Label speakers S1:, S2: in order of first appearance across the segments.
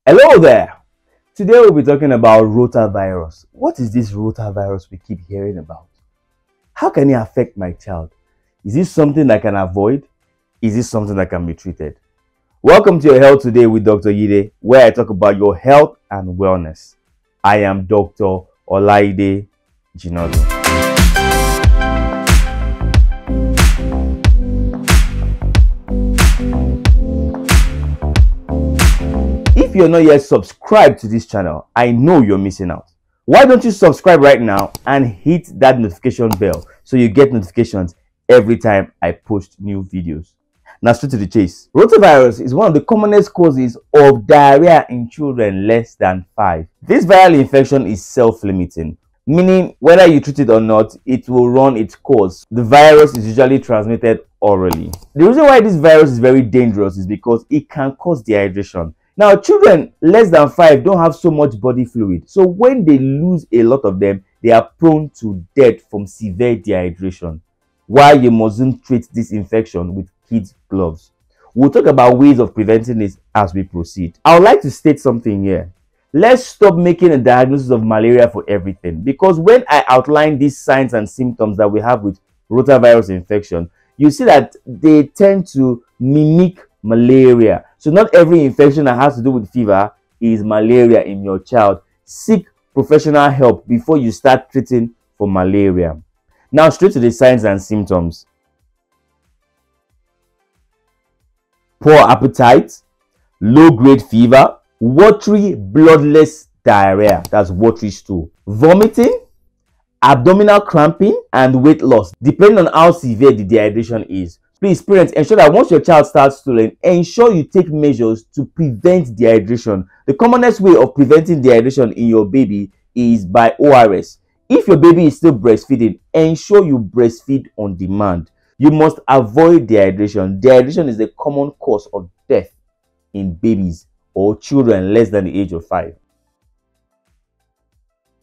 S1: Hello there. Today we'll be talking about rotavirus. What is this rotavirus we keep hearing about? How can it affect my child? Is this something I can avoid? Is this something that can be treated? Welcome to Your Health Today with Dr. Yide, where I talk about your health and wellness. I am Dr. Yide Jinodu. If you're not yet subscribed to this channel, I know you're missing out. Why don't you subscribe right now and hit that notification bell so you get notifications every time I post new videos. Now straight to the chase. Rotavirus is one of the commonest causes of diarrhea in children less than 5. This viral infection is self-limiting, meaning whether you treat it or not, it will run its course. The virus is usually transmitted orally. The reason why this virus is very dangerous is because it can cause dehydration. Now, children less than 5 don't have so much body fluid. So when they lose a lot of them, they are prone to death from severe dehydration. Why you mustn't treat this infection with kids' gloves. We'll talk about ways of preventing this as we proceed. I would like to state something here. Let's stop making a diagnosis of malaria for everything, because when I outline these signs and symptoms that we have with rotavirus infection, you see that they tend to mimic malaria. So not every infection that has to do with fever is malaria in your child. Seek professional help before you start treating for malaria. Now straight to the signs and symptoms. Poor appetite, low-grade fever, watery bloodless diarrhea, that's watery stool, vomiting, abdominal cramping, and weight loss, depending on how severe the dehydration is. Please, parents, ensure that once your child starts stooling, ensure you take measures to prevent dehydration. The commonest way of preventing dehydration in your baby is by ORS. If your baby is still breastfeeding, ensure you breastfeed on demand. You must avoid dehydration. Dehydration is the common cause of death in babies or children less than the age of 5.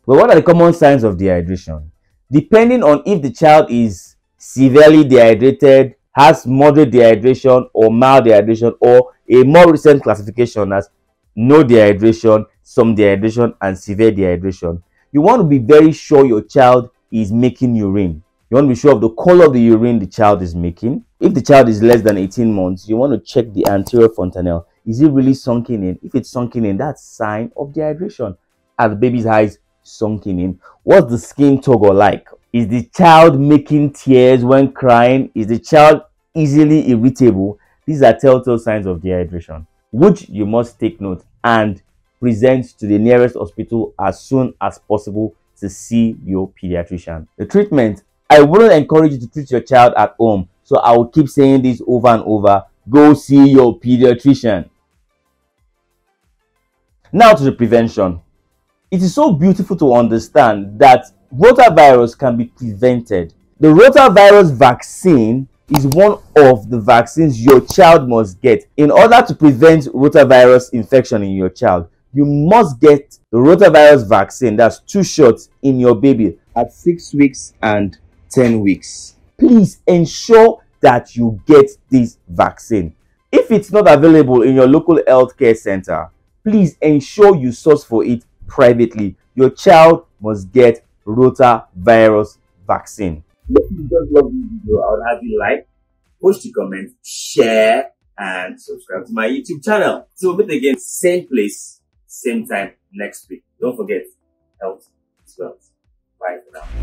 S1: Well, what are the common signs of dehydration? Depending on if the child is severely dehydrated, has moderate dehydration or mild dehydration, or a more recent classification as no dehydration, some dehydration, and severe dehydration, you want to be very sure your child is making urine. You want to be sure of the color of the urine the child is making. If the child is less than 18 months, you want to check the anterior fontanelle. Is it really sunken in? If it's sunken in, that's a sign of dehydration. Are the baby's eyes sunken in? What's the skin toggle like? Is the child making tears when crying? Is the child easily irritable? These are telltale signs of dehydration, which you must take note and present to the nearest hospital as soon as possible to see your pediatrician. The treatment, I wouldn't encourage you to treat your child at home, so I will keep saying this over and over. Go see your pediatrician. Now to the prevention. It is so beautiful to understand that rotavirus can be prevented. The rotavirus vaccine is one of the vaccines your child must get. In order to prevent rotavirus infection in your child, you must get the rotavirus vaccine. That's 2 shots in your baby at 6 weeks and 10 weeks. Please ensure that you get this vaccine. If it's not available in your local healthcare center, please ensure you source for it privately. Your child must get rotavirus vaccine. If you just love this video, I would have you like, post your comment, share, and subscribe to my YouTube channel. So we'll meet again, same place, same time next week. Don't forget, health is wealth. Bye for now.